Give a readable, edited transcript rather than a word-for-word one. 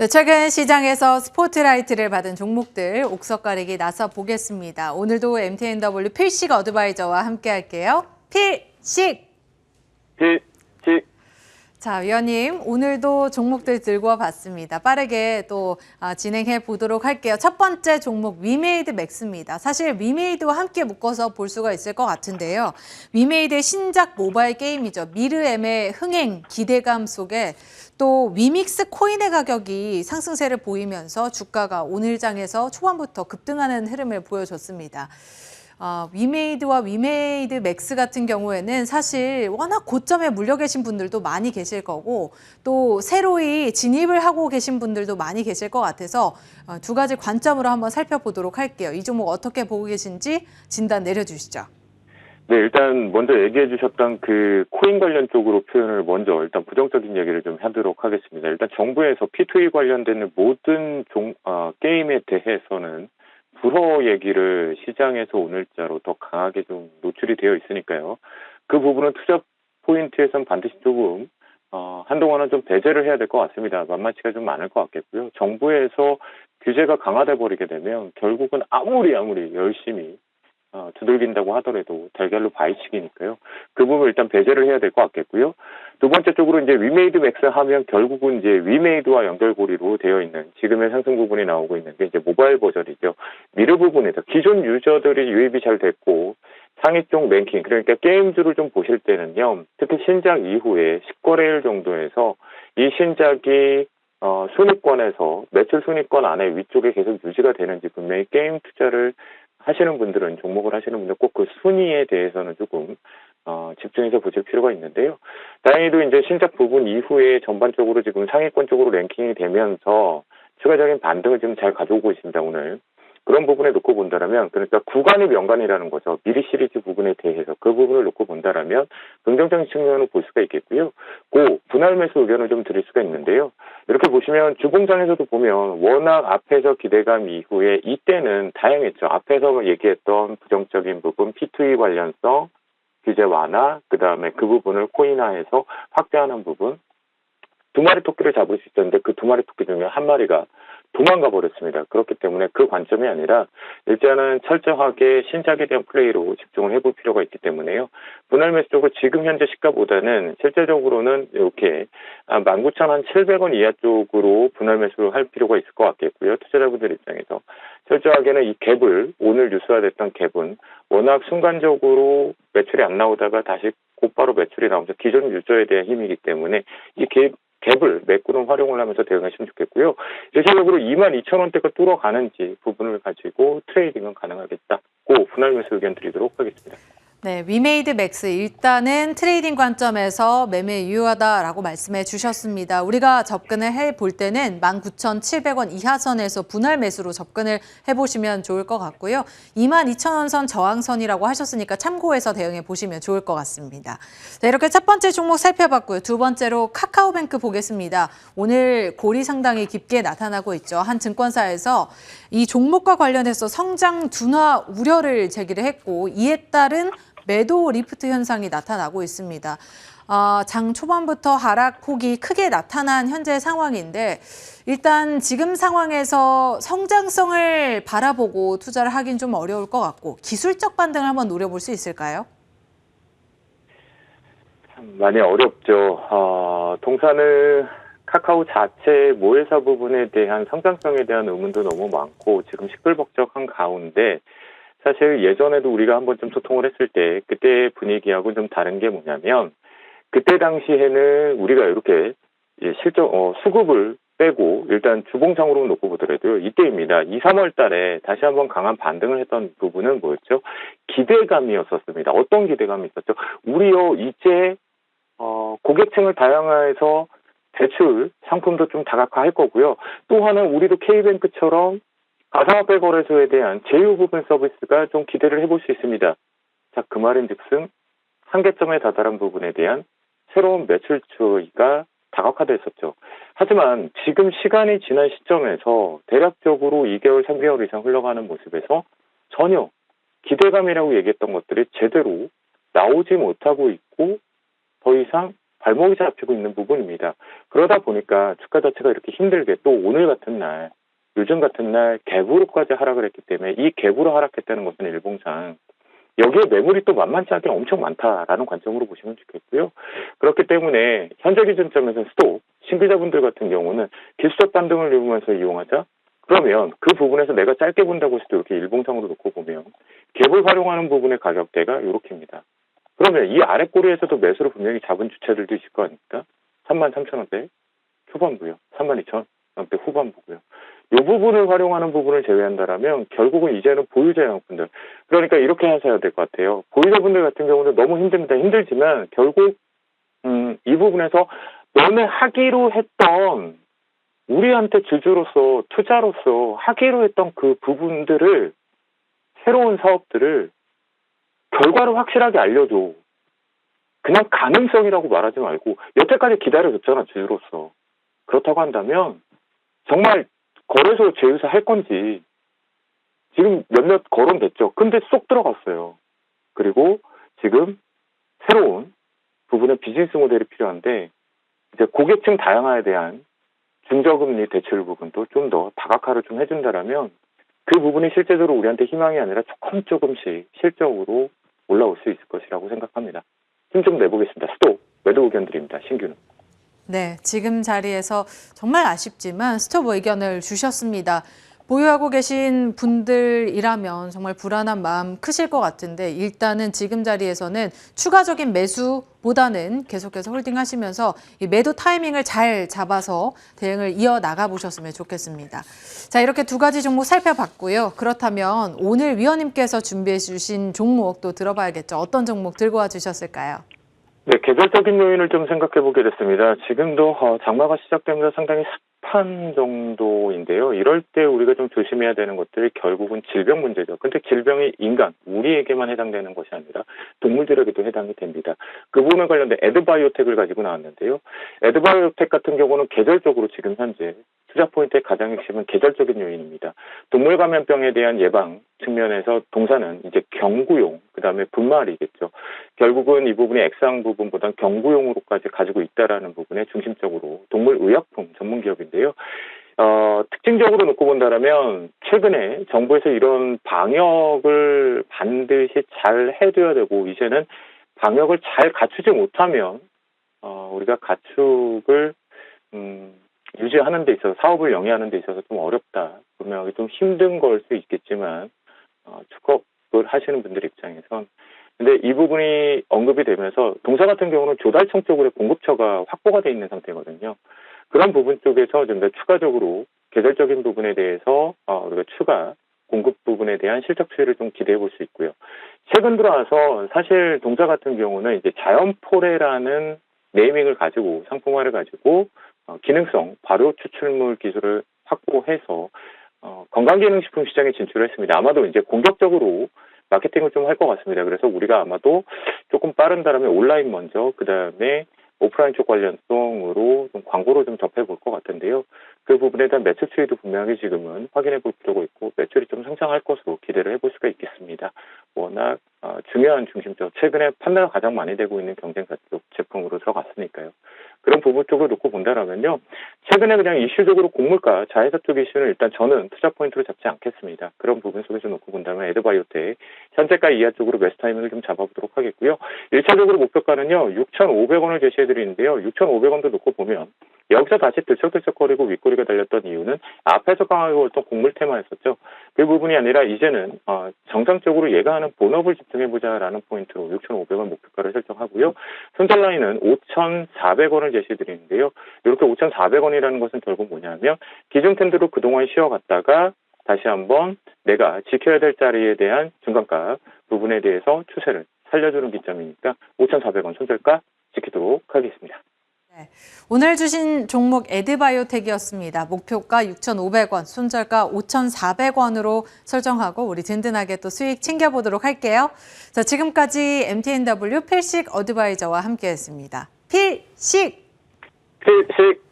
네, 최근 시장에서 스포트라이트를 받은 종목들 옥석 가리기 나서 보겠습니다. 오늘도 MTNW 필식 어드바이저와 함께 할게요. 필식! 필식. 자, 위원님, 오늘도 종목들 들고 와봤습니다. 빠르게 또 진행해 보도록 할게요. 첫 번째 종목 위메이드 맥스입니다. 사실 위메이드와 함께 묶어서 볼 수가 있을 것 같은데요. 위메이드의 신작 모바일 게임이죠. 미르엠의 흥행, 기대감 속에 또 위믹스 코인의 가격이 상승세를 보이면서 주가가 오늘 장에서 초반부터 급등하는 흐름을 보여줬습니다. 위메이드와 위메이드 맥스 같은 경우에는 사실 워낙 고점에 물려 계신 분들도 많이 계실 거고 또 새로이 진입을 하고 계신 분들도 많이 계실 것 같아서 두 가지 관점으로 한번 살펴보도록 할게요. 이 종목 어떻게 보고 계신지 진단 내려주시죠. 네, 일단 먼저 얘기해 주셨던 그 코인 관련 쪽으로 표현을 먼저 일단 부정적인 얘기를 좀 하도록 하겠습니다. 일단 정부에서 P2E 관련된 모든 게임에 대해서는 불허 얘기를 시장에서 오늘자로 더 강하게 좀 노출이 되어 있으니까요. 그 부분은 투자 포인트에선 반드시 조금 한동안은 좀 배제를 해야 될 것 같습니다. 만만치가 좀 많을 것 같겠고요. 정부에서 규제가 강화돼 버리게 되면 결국은 아무리 열심히 두들긴다고 하더라도 달걀로 바위치기니까요. 그 부분 일단 배제를 해야 될 것 같겠고요. 두 번째 쪽으로 이제 위메이드 맥스 하면 결국은 이제 위메이드와 연결고리로 되어 있는 지금의 상승 부분이 나오고 있는 게 이제 모바일 버전이죠. 미르 부분에서 기존 유저들이 유입이 잘 됐고 상위 쪽 랭킹 그러니까 게임주를 좀 보실 때는요. 특히 신작 이후에 10거래일 정도에서 이 신작이 순위권에서 매출 순위권 안에 위쪽에 계속 유지가 되는지 분명히 게임 투자를 하시는 분들은 종목을 하시는 분들 꼭 그 순위에 대해서는 조금 집중해서 보실 필요가 있는데요. 다행히도 이제 신작 부분 이후에 전반적으로 지금 상위권 쪽으로 랭킹이 되면서 추가적인 반등을 지금 잘 가져오고 있습니다. 오늘 그런 부분에 놓고 본다라면 그러니까 구간이 명간이라는 거죠. 미리 시리즈 부분에 대해서 그 부분을 놓고 본다라면 긍정적인 측면을 볼 수가 있겠고요. 그 분할 매수 의견을 좀 드릴 수가 있는데요. 이렇게 보시면 주봉장에서도 보면 워낙 앞에서 기대감 이후에 이때는 다양했죠. 앞에서 얘기했던 부정적인 부분 P2E 관련성 규제 완화 그다음에 그 부분을 코인화해서 확대하는 부분 두 마리 토끼를 잡을 수 있었는데 그 두 마리 토끼 중에 한 마리가 도망가 버렸습니다. 그렇기 때문에 그 관점이 아니라 일단은 철저하게 신작에 대한 플레이로 집중을 해볼 필요가 있기 때문에요. 분할 매수 쪽으로 지금 현재 시가보다는 실제적으로는 이렇게 19,700원 이하 쪽으로 분할 매수를 할 필요가 있을 것 같겠고요. 투자자분들 입장에서 철저하게는 이 갭을 오늘 뉴스화됐던 갭은 워낙 순간적으로 매출이 안 나오다가 다시 곧바로 매출이 나오면서 기존 유저에 대한 힘이기 때문에 이 갭을 메꾸는 활용을 하면서 대응하시면 좋겠고요. 일차적으로 22,000원대가 뚫어가는지 부분을 가지고 트레이딩은 가능하겠다. 그 분할 매수 의견 드리도록 하겠습니다. 네, 위메이드 맥스 일단은 트레이딩 관점에서 매매 유효하다라고 말씀해 주셨습니다. 우리가 접근을 해볼 때는 19,700원 이하선에서 분할 매수로 접근을 해보시면 좋을 것 같고요. 22,000원 선 저항선이라고 하셨으니까 참고해서 대응해 보시면 좋을 것 같습니다. 자, 이렇게 첫 번째 종목 살펴봤고요. 두 번째로 카카오뱅크 보겠습니다. 오늘 골이 상당히 깊게 나타나고 있죠. 한 증권사에서 이 종목과 관련해서 성장 둔화 우려를 제기를 했고 이에 따른 매도 리프트 현상이 나타나고 있습니다. 장 초반부터 하락폭이 크게 나타난 현재 상황인데 일단 지금 상황에서 성장성을 바라보고 투자를 하긴 좀 어려울 것 같고 기술적 반등을 한번 노려볼 수 있을까요? 참 많이 어렵죠. 동사는 카카오 자체 모회사 부분에 대한 성장성에 대한 의문도 너무 많고 지금 시끌벅적한 가운데 사실 예전에도 우리가 한번 좀 소통을 했을 때 그때 분위기하고 좀 다른 게 뭐냐면 그때 당시에는 우리가 이렇게 수급을 빼고 일단 주봉상으로 놓고 보더라도요. 이때입니다. 2, 3월 달에 다시 한번 강한 반등을 했던 부분은 뭐였죠? 기대감이었었습니다. 어떤 기대감이 있었죠? 우리요 이제 고객층을 다양화해서 대출 상품도 좀 다각화할 거고요. 또 하나는 우리도 K뱅크처럼 가상화폐 거래소에 대한 제휴 부분 서비스가 좀 기대를 해볼 수 있습니다. 자, 그 말인즉슨 한계점에 다다른 부분에 대한 새로운 매출 추이가 다각화됐었죠. 하지만 지금 시간이 지난 시점에서 대략적으로 2개월, 3개월 이상 흘러가는 모습에서 전혀 기대감이라고 얘기했던 것들이 제대로 나오지 못하고 있고 더 이상 발목이 잡히고 있는 부분입니다. 그러다 보니까 주가 자체가 이렇게 힘들게 또 오늘 같은 날, 요즘 같은 날 갭으로까지 하락을 했기 때문에 이 갭으로 하락했다는 것은 일봉상 여기에 매물이 또 만만치 않게 엄청 많다라는 관점으로 보시면 좋겠고요. 그렇기 때문에 현재 기준점에서 스톱, 신규자분들 같은 경우는 기술적 반등을 이용해서 이용하자. 그러면 그 부분에서 내가 짧게 본다고 해서 이렇게 일봉상으로 놓고 보면 갭을 활용하는 부분의 가격대가 이렇게입니다. 그러면 이 아래 꼬리에서도 매수를 분명히 잡은 주체들도 있을 거 아닙니까? 33,000원대 초반부요. 32,000원대 후반부고요. 이 부분을 활용하는 부분을 제외한다라면 결국은 이제는 보유자 양분들, 그러니까 이렇게 하셔야 될 것 같아요. 보유자분들 같은 경우는 너무 힘듭니다. 힘들지만 결국 이 부분에서 너네 하기로 했던, 우리한테 주주로서 투자로서 하기로 했던 그 부분들을, 새로운 사업들을 결과를 확실하게 알려줘. 그냥 가능성이라고 말하지 말고 여태까지 기다려줬잖아, 주주로서. 그렇다고 한다면 정말 거래소 제휴사 할 건지, 지금 몇몇 거론됐죠. 근데 쏙 들어갔어요. 그리고 지금 새로운 부분의 비즈니스 모델이 필요한데, 이제 고객층 다양화에 대한 중저금리 대출 부분도 좀 더 다각화를 좀 해준다라면 그 부분이 실제적으로 우리한테 희망이 아니라 조금씩 실적으로 올라올 수 있을 것이라고 생각합니다. 힘 좀 내보겠습니다. 스톱, 매도 의견 드립니다. 신규는. 네, 지금 자리에서 정말 아쉽지만 스톱 의견을 주셨습니다. 보유하고 계신 분들이라면 정말 불안한 마음 크실 것 같은데, 일단은 지금 자리에서는 추가적인 매수보다는 계속해서 홀딩하시면서 이 매도 타이밍을 잘 잡아서 대응을 이어나가 보셨으면 좋겠습니다. 자, 이렇게 두 가지 종목 살펴봤고요. 그렇다면 오늘 위원님께서 준비해 주신 종목 또 들어봐야겠죠. 어떤 종목 들고 와 주셨을까요? 네, 계절적인 요인을 좀 생각해 보게 됐습니다. 지금도 장마가 시작되면서 상당히 습한 정도인데요. 이럴 때 우리가 좀 조심해야 되는 것들이 결국은 질병 문제죠. 근데 질병이 인간, 우리에게만 해당되는 것이 아니라 동물들에게도 해당이 됩니다. 그 부분에 관련된 에드바이오텍을 가지고 나왔는데요. 에드바이오텍 같은 경우는 계절적으로 지금 현재 투자 포인트의 가장 핵심은 계절적인 요인입니다. 동물 감염병에 대한 예방 측면에서 동사는 이제 경구용, 그 다음에 분말이겠죠. 결국은 이 부분이 액상 부분보다는 경구용으로까지 가지고 있다라는 부분에 중심적으로 동물 의약품 전문 기업인데요. 특징적으로 놓고 본다면 최근에 정부에서 이런 방역을 반드시 잘 해둬야 되고, 이제는 방역을 잘 갖추지 못하면 우리가 가축을 유지하는 데 있어서, 사업을 영위하는 데 있어서 좀 어렵다, 분명히 좀 힘든 걸 수 있겠지만 축업을 하시는 분들 입장에선, 근데 이 부분이 언급이 되면서 동사 같은 경우는 조달청 쪽으로 공급처가 확보가 돼 있는 상태거든요. 그런 부분 쪽에서 좀 더 추가적으로 계절적인 부분에 대해서 우리가 추가 공급 부분에 대한 실적 추이를 좀 기대해 볼 수 있고요. 최근 들어와서 사실 동사 같은 경우는 이제 자연포레라는 네이밍을 가지고, 상품화를 가지고 기능성 발효 추출물 기술을 확보해서 건강기능식품 시장에 진출을 했습니다. 아마도 이제 공격적으로 마케팅을 좀 할 것 같습니다. 그래서 우리가 아마도 조금 빠른 다음에 온라인 먼저, 그 다음에 오프라인 쪽 관련성으로 좀 광고로 좀 접해볼 것 같은데요. 그 부분에 대한 매출 추이도 분명히 지금은 확인해 볼 필요가 있고, 매출이 좀 상승할 것으로 기대를 해볼 수가 있겠습니다. 워낙 중요한 중심적, 최근에 판매가 가장 많이 되고 있는 경쟁사 쪽 제품으로 들어갔으니까요. 그런 부분 쪽을 놓고 본다라면요, 최근에 그냥 이슈적으로 곡물가, 자회사 쪽 이슈는 일단 저는 투자 포인트로 잡지 않겠습니다. 그런 부분 속에서 놓고 본다면 에드바이오텍 현재가 이하 쪽으로 매수 타이밍을 좀 잡아보도록 하겠고요. 1차적으로 목표가는요 6,500원을 제시해드리는데요, 6,500원도 놓고 보면 여기서 다시 들썩들썩거리고 윗꼬리가 달렸던 이유는 앞에서 강하게 올던 곡물 테마였었죠. 그 부분이 아니라 이제는 정상적으로 얘가 하는 본업을 집중해보자라는 포인트로 6,500원 목표가를 설정하고요. 손절 라인은 5,400원을 제시해드리는데요. 이렇게 5,400원이라는 것은 결국 뭐냐면 기존 캔들로 그동안 쉬어갔다가 다시 한번 내가 지켜야 될 자리에 대한 중간가 부분에 대해서 추세를 살려주는 기점이니까 5,400원 손절가 지키도록 하겠습니다. 네, 오늘 주신 종목 에드바이오텍이었습니다. 목표가 6,500원, 손절가 5,400원으로 설정하고 우리 든든하게 또 수익 챙겨보도록 할게요. 자, 지금까지 MTNW 필식 어드바이저와 함께했습니다. 필식! 필식!